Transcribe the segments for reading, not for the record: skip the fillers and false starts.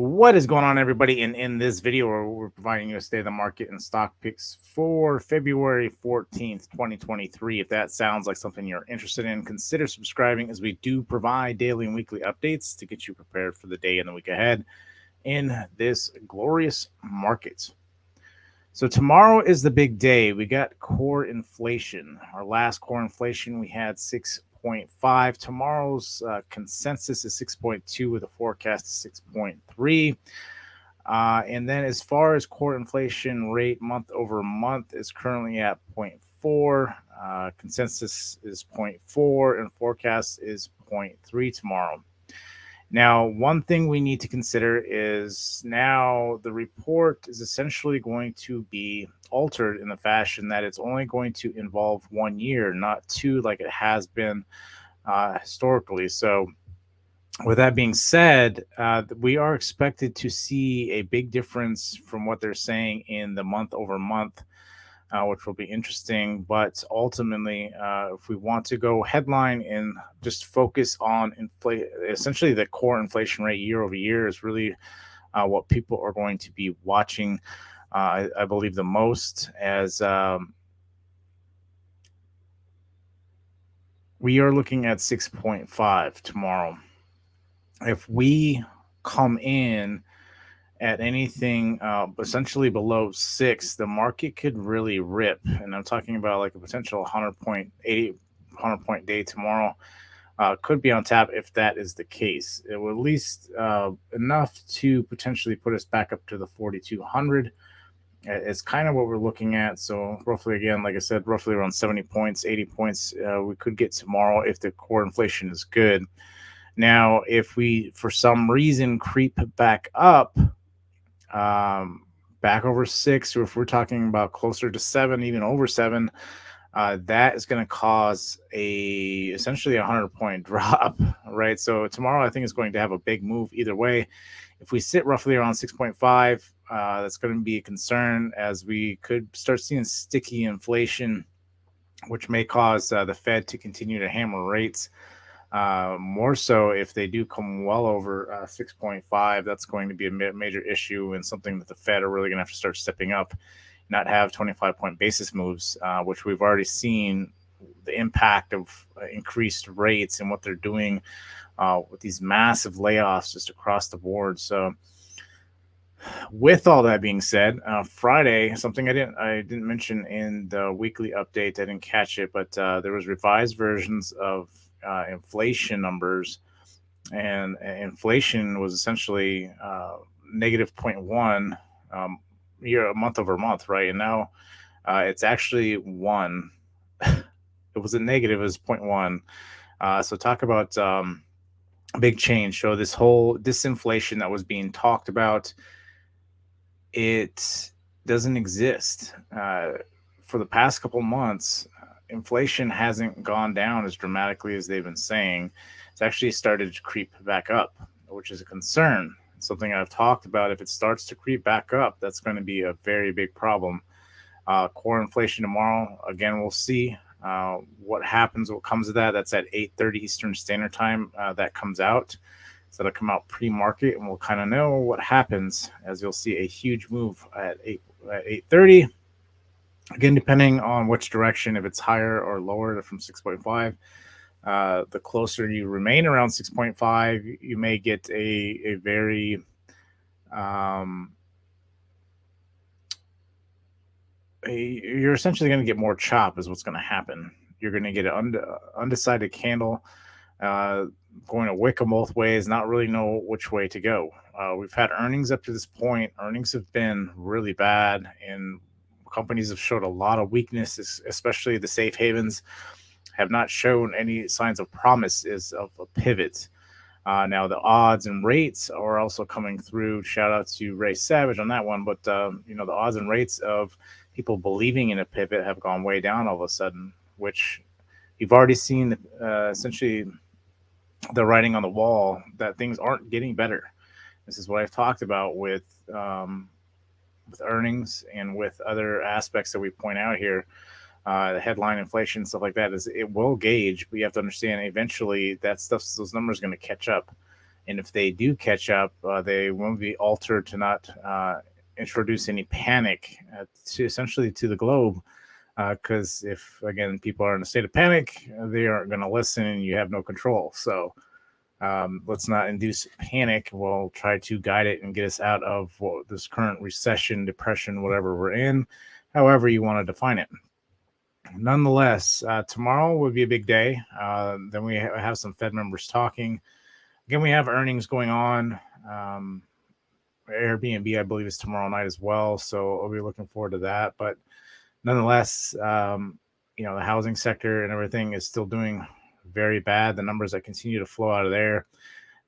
What is going on, everybody? In this video, where we're providing you a state of the market and stock picks for February 14th, 2023. If that sounds like something you're interested in, consider subscribing, as we do provide daily and weekly updates to get you prepared for the day and the week ahead in this glorious market. So tomorrow is the big day. We got core inflation. Our last core inflation, we had 6.5. Tomorrow's consensus is 6.2 with a forecast of 6.3. And then as far as core inflation rate month over month is currently at 0.4. Consensus is 0.4 and forecast is 0.3 tomorrow. Now, one thing we need to consider is now the report is essentially going to be altered in the fashion that it's only going to involve 1 year, not two, like it has been historically. So, with that being said, we are expected to see a big difference from what they're saying in the month over month, which will be interesting. But ultimately, if we want to go headline and just focus on essentially the core inflation rate year over year is really what people are going to be watching, I believe, the most, as we are looking at 6.5 tomorrow. If we come in at anything essentially below 6, the market could really rip. And I'm talking about like a potential 100 point day tomorrow. Could be on tap if that is the case. It will at least enough to potentially put us back up to the 4,200. It's kind of what we're looking at. So roughly, again, like I said, roughly around 70 points, 80 points we could get tomorrow if the core inflation is good. Now, if we, for some reason, creep back up, back over 6, or if we're talking about closer to 7, even over 7, that is going to cause essentially a 100-point drop, right? So tomorrow, I think, is going to have a big move either way. If we sit roughly around 6.5, that's going to be a concern, as we could start seeing sticky inflation, which may cause the Fed to continue to hammer rates. More so if they do come well over 6.5, that's going to be a major issue, and something that the Fed are really going to have to start stepping up, not have 25-point basis moves, which we've already seen the impact of increased rates and what they're doing with these massive layoffs just across the board. So with all that being said, Friday, something I didn't mention in the weekly update, I didn't catch it, but there was revised versions of inflation numbers, and inflation was essentially negative 0.1 year month over month, right? And now it's actually 1. It was a negative, it was 0.1. So talk about a big change. So this whole disinflation that was being talked about, it doesn't exist. For the past couple months, inflation hasn't gone down as dramatically as they've been saying. It's actually started to creep back up, which is a concern. Something I've talked about. If it starts to creep back up, that's going to be a very big problem. Core inflation tomorrow, again, we'll see what happens, what comes of that. That's at 8:30 Eastern Standard Time. That comes out. So it'll come out pre-market, and we'll kind of know what happens, as you'll see a huge move at 8:30. Again, depending on which direction, if it's higher or lower from 6.5, the closer you remain around 6.5, you may get a very you're essentially going to get more chop is what's going to happen. You're going to get an undecided candle going to wick them both ways, not really know which way to go. We've had earnings up to this point. Earnings have been really bad, and companies have showed a lot of weakness, especially the safe havens have not shown any signs of promises of a pivot. Now the odds and rates are also coming through. Shout out to Ray Savage on that one. But the odds and rates of people believing in a pivot have gone way down all of a sudden, which you've already seen essentially the writing on the wall that things aren't getting better. This is what I've talked about with earnings and with other aspects that we point out here. The headline inflation, stuff like that, is it will gauge, but you have to understand eventually that stuff, those numbers are going to catch up. And if they do catch up, they won't be altered to not introduce any panic to essentially to the globe. Because if again people are in a state of panic, they aren't going to listen, and you have no control. So let's not induce panic. We'll try to guide it and get us out of this current recession, depression, whatever we're in, however you want to define it. Nonetheless, tomorrow would be a big day. Then we have some Fed members talking. Again, we have earnings going on. Airbnb, I believe, is tomorrow night as well. So I'll be looking forward to that. But nonetheless, the housing sector and everything is still doing very bad. The numbers that continue to flow out of there.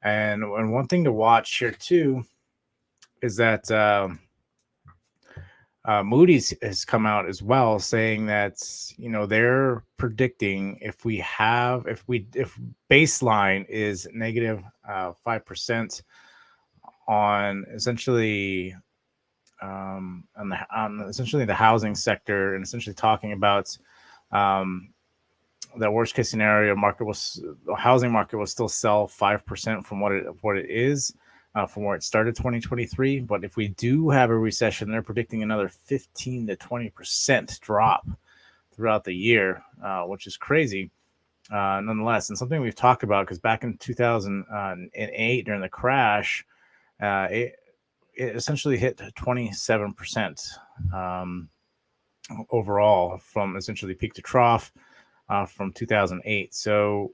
And one thing to watch here too is that Moody's has come out as well, saying that they're predicting if baseline is negative 5% on essentially on essentially the housing sector, and essentially talking about the worst case scenario, the housing market will still sell 5% from what it is. From where it started 2023. But if we do have a recession, they're predicting another 15 to 20% drop throughout the year, which is crazy nonetheless. And something we've talked about, because back in 2008 during the crash, it essentially hit 27% overall from essentially peak to trough from 2008. So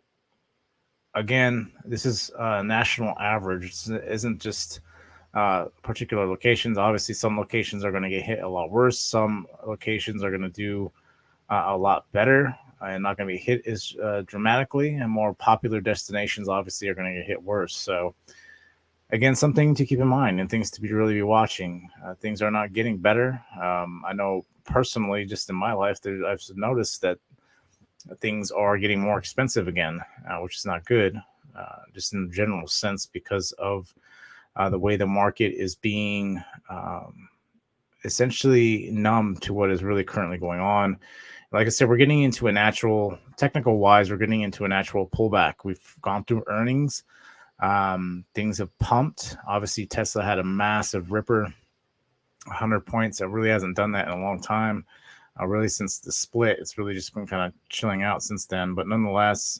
again, this is a national average. It isn't just particular locations. Obviously, some locations are going to get hit a lot worse. Some locations are going to do a lot better and not going to be hit as dramatically. And more popular destinations, obviously, are going to get hit worse. So, again, something to keep in mind and things to really be watching. Things are not getting better. I know personally, just in my life, I've noticed that things are getting more expensive again, which is not good, just in the general sense, because of the way the market is being essentially numb to what is really currently going on. Like I said, we're getting into a natural, technical wise, we're getting into a natural pullback. We've gone through earnings. Things have pumped. Obviously, Tesla had a massive ripper, 100 points. It really hasn't done that in a long time. Really since the split, it's really just been kind of chilling out since then. But nonetheless,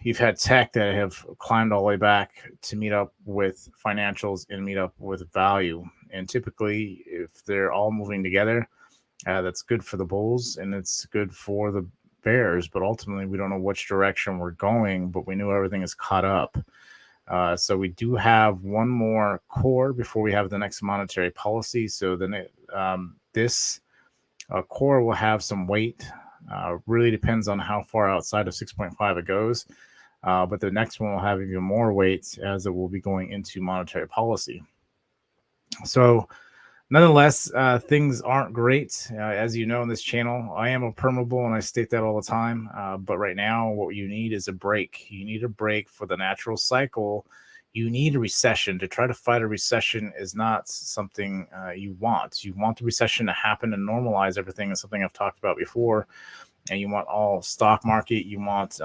you've had tech that have climbed all the way back to meet up with financials and meet up with value. And typically, if they're all moving together, that's good for the bulls and it's good for the bears. But ultimately, we don't know which direction we're going, but we knew everything is caught up. So we do have one more core before we have the next monetary policy. So then this core will have some weight. Really depends on how far outside of 6.5 it goes. But the next one will have even more weight, as it will be going into monetary policy. So nonetheless, things aren't great. As you know, in this channel, I am a permabull, and I state that all the time. But right now, what you need is a break. You need a break for the natural cycle. You need a recession. To try to fight a recession is not something you want. You want the recession to happen and normalize everything. It's something I've talked about before. And you want all stock market. You want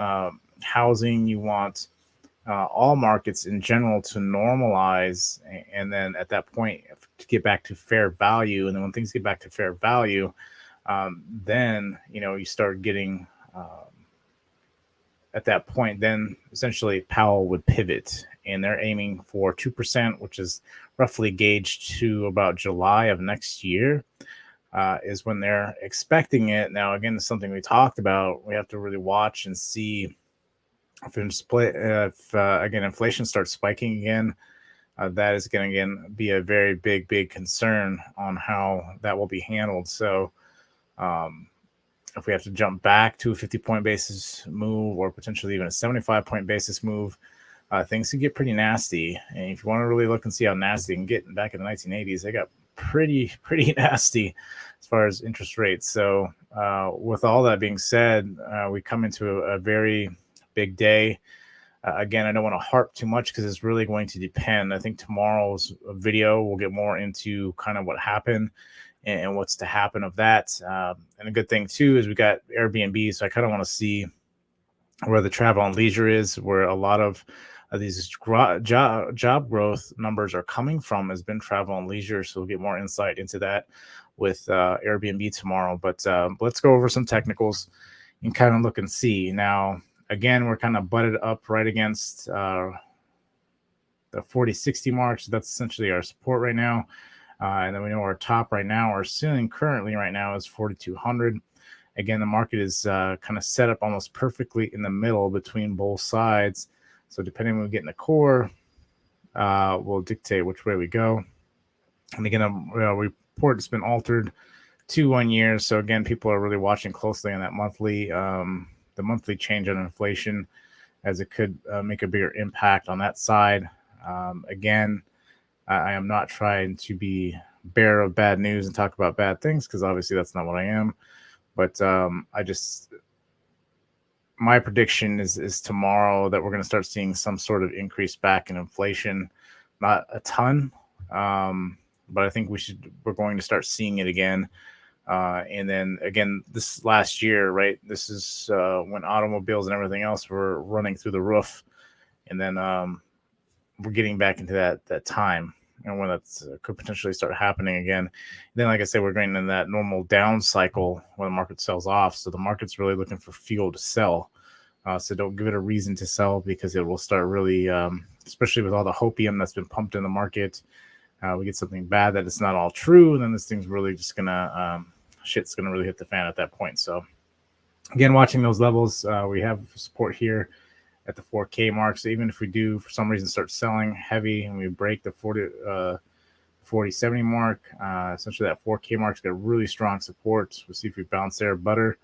housing. You want all markets in general to normalize. And then at that point, to get back to fair value. And then when things get back to fair value, then, you start getting... at that point, then essentially Powell would pivot, and they're aiming for 2%, which is roughly gauged to about July of next year, is when they're expecting it. Now, again, it's something we talked about. We have to really watch and see if inflation starts spiking again. That is going to, again, be a very big concern on how that will be handled. So, if we have to jump back to a 50-point basis move, or potentially even a 75-point basis move, things can get pretty nasty. And if you want to really look and see how nasty it can get, back in the 1980s, they got pretty nasty as far as interest rates. So with all that being said, we come into a very big day. Again, I don't want to harp too much because it's really going to depend. I think tomorrow's video will get more into kind of what happened and what's to happen of that. And a good thing too is we got Airbnb, so I kind of want to see where the travel and leisure is, where a lot of these job growth numbers are coming from has been travel and leisure. So we'll get more insight into that with Airbnb tomorrow. But let's go over some technicals and kind of look and see. Now, again, we're kind of butted up right against the 40-60 mark. So that's essentially our support right now. And then we know our top right now, our ceiling currently right now is 4,200. Again, the market is kind of set up almost perfectly in the middle between both sides. So depending on when we get in the core, will dictate which way we go. And again, a report has been altered to 1 year. So again, people are really watching closely on that monthly, the monthly change on inflation, as it could make a bigger impact on that side. Again, I am not trying to be bearer of bad news and talk about bad things, because obviously that's not what I am. But my prediction is tomorrow that we're going to start seeing some sort of increase back in inflation. Not a ton, but I think we're going to start seeing it again. And then again, this last year, right? This is when automobiles and everything else were running through the roof, and then we're getting back into that time, and when that's could potentially start happening again. And then, like I said, we're going in that normal down cycle when the market sells off. So the market's really looking for fuel to sell. So don't give it a reason to sell, because it will start really, especially with all the hopium that's been pumped in the market. We get something bad that it's not all true, and then this thing's really just gonna shit's gonna really hit the fan at that point. So again, watching those levels, we have support here at the 4K mark. So even if we do for some reason start selling heavy and we break the 40-70 mark, essentially that 4K mark's got really strong support. We'll see if we bounce there. Butter,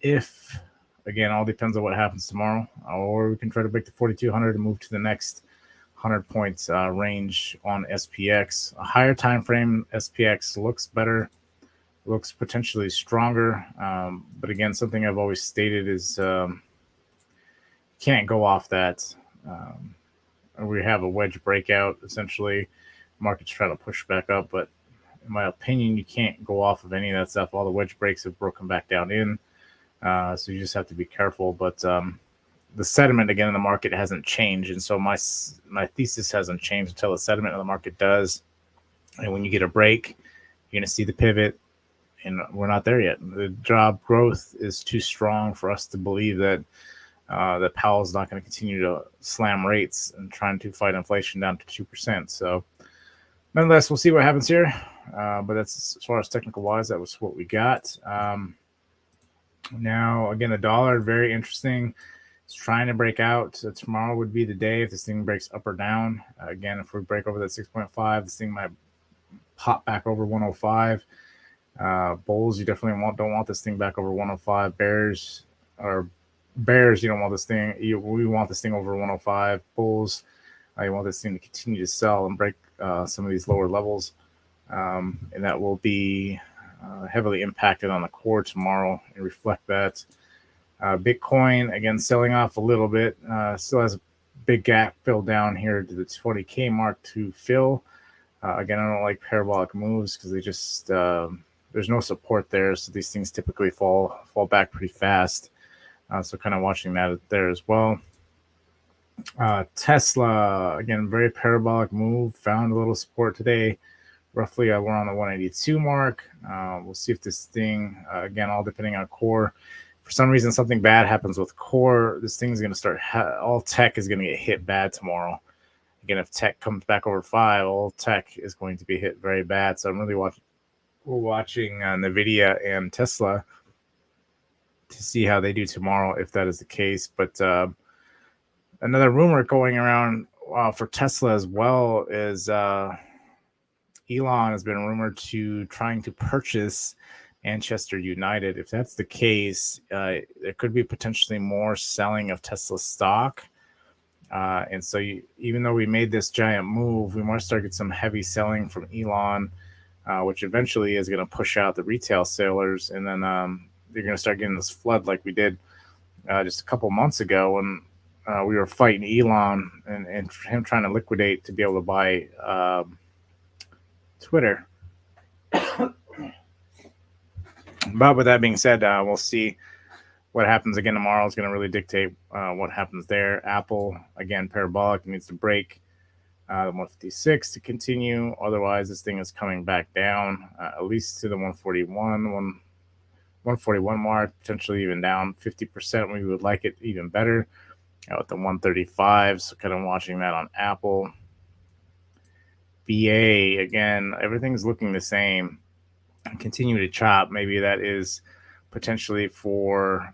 if again, all depends on what happens tomorrow, or we can try to break the 4,200 and move to the next 100 points range on SPX. A higher time frame SPX looks better, looks potentially stronger, but again, something I've always stated is can't go off that. We have a wedge breakout, essentially. Market's trying to push back up, but in my opinion, you can't go off of any of that stuff. All the wedge breaks have broken back down in, so you just have to be careful. But the sentiment again in the market hasn't changed, and so my thesis hasn't changed until the sentiment of the market does. And when you get a break, you're going to see the pivot, and we're not there yet. The job growth is too strong for us to believe that that Powell's not going to continue to slam rates and trying to fight inflation down to 2%. So nonetheless, we'll see what happens here. But that's as far as technical wise, that was what we got. Now, again, the dollar, very interesting. It's trying to break out. So tomorrow would be the day if this thing breaks up or down. Again, if we break over that 6.5, this thing might pop back over 105. Bulls, you definitely don't want this thing back over 105. Bears, you don't want this thing. We want this thing over 105. Bulls, you want this thing to continue to sell and break some of these lower levels, and that will be heavily impacted on the core tomorrow and reflect that. Bitcoin, again, selling off a little bit, still has a big gap filled down here to the 20K mark to fill. Again, I don't like parabolic moves because they just there's no support there, so these things typically fall back pretty fast. So kind of watching that there as well. Tesla, again, very parabolic move, found a little support today. Roughly, we're on the 182 mark. We'll see if this thing, again, all depending on core. For some reason, something bad happens with core. This thing's going to start, all tech is going to get hit bad tomorrow. Again, if tech comes back over 5, all tech is going to be hit very bad. So I'm really watching NVIDIA and Tesla to see how they do tomorrow, if that is the case. But another rumor going around for Tesla as well is Elon has been rumored to trying to purchase Manchester United. If that's the case, there could be potentially more selling of Tesla stock. And so even though we made this giant move, we might start getting some heavy selling from Elon, which eventually is going to push out the retail sellers. And then you're going to start getting this flood like we did just a couple months ago when we were fighting Elon and him trying to liquidate to be able to buy Twitter. But with that being said, we'll see what happens again tomorrow is going to really dictate what happens there. Apple, again, parabolic, needs to break the 156 to continue. Otherwise, this thing is coming back down at least to the 141 mark, potentially even down 50%. We would like it even better with the 135. So kind of watching that on Apple. BA, again, everything's looking the same. Continue to chop. Maybe that is potentially for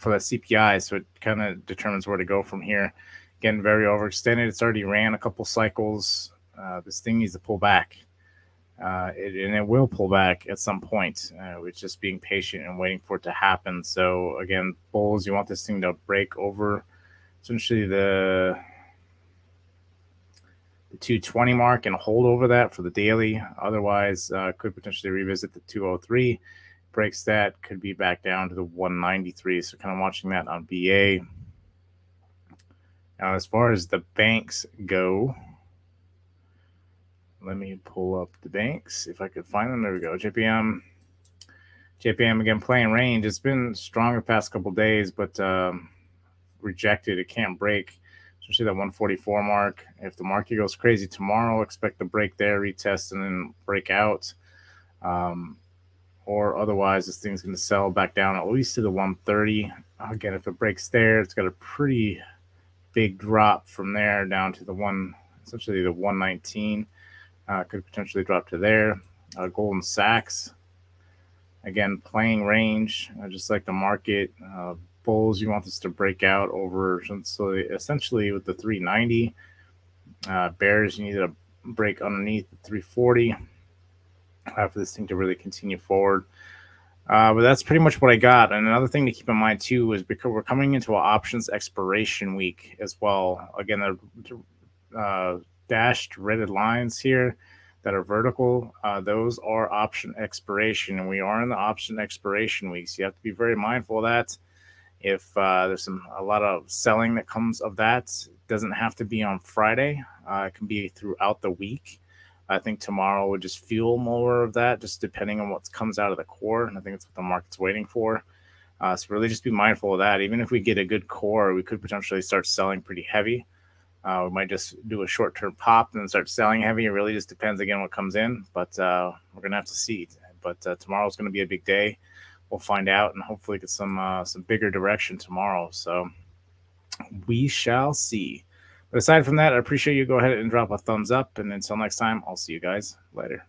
the CPI, so it kind of determines where to go from here. Again, very overextended. It's already ran a couple cycles. This thing needs to pull back, and it will pull back at some point. We're just being patient and waiting for it to happen. So again, bulls, you want this thing to break over essentially the 220 mark and hold over that for the daily. Otherwise, could potentially revisit the 203. Breaks that, could be back down to the 193. So kind of watching that on BA. Now, as far as the banks go, let me pull up the banks if I could find them. There we go. JPM again playing range. It's been strong the past couple days, but rejected. It can't break, especially that 144 mark. If the market goes crazy tomorrow, expect the break there, retest, and then break out. Or otherwise, this thing's going to sell back down at least to the 130. Again, if it breaks there, it's got a pretty big drop from there down to essentially the 119. Could potentially drop to there. Goldman Sachs, again, playing range, just like the market. Bulls, you want this to break out over, so essentially with the 390. Bears, you need to break underneath the 340 for this thing to really continue forward. But that's pretty much what I got. And another thing to keep in mind too is because we're coming into an options expiration week as well. Again, the dashed reddited lines here that are vertical, those are option expiration, and we are in the option expiration week. So you have to be very mindful of that. If there's a lot of selling that comes of that, it doesn't have to be on Friday. It can be throughout the week. I think tomorrow would just fuel more of that, just depending on what comes out of the core. And I think that's what the market's waiting for. So really just be mindful of that. Even if we get a good core, we could potentially start selling pretty heavy. We might just do a short-term pop and then start selling heavy. It really just depends, again, what comes in. But we're going to have to see. But tomorrow's going to be a big day. We'll find out and hopefully get some bigger direction tomorrow. So we shall see. But aside from that, I appreciate you. Go ahead and drop a thumbs up. And until next time, I'll see you guys later.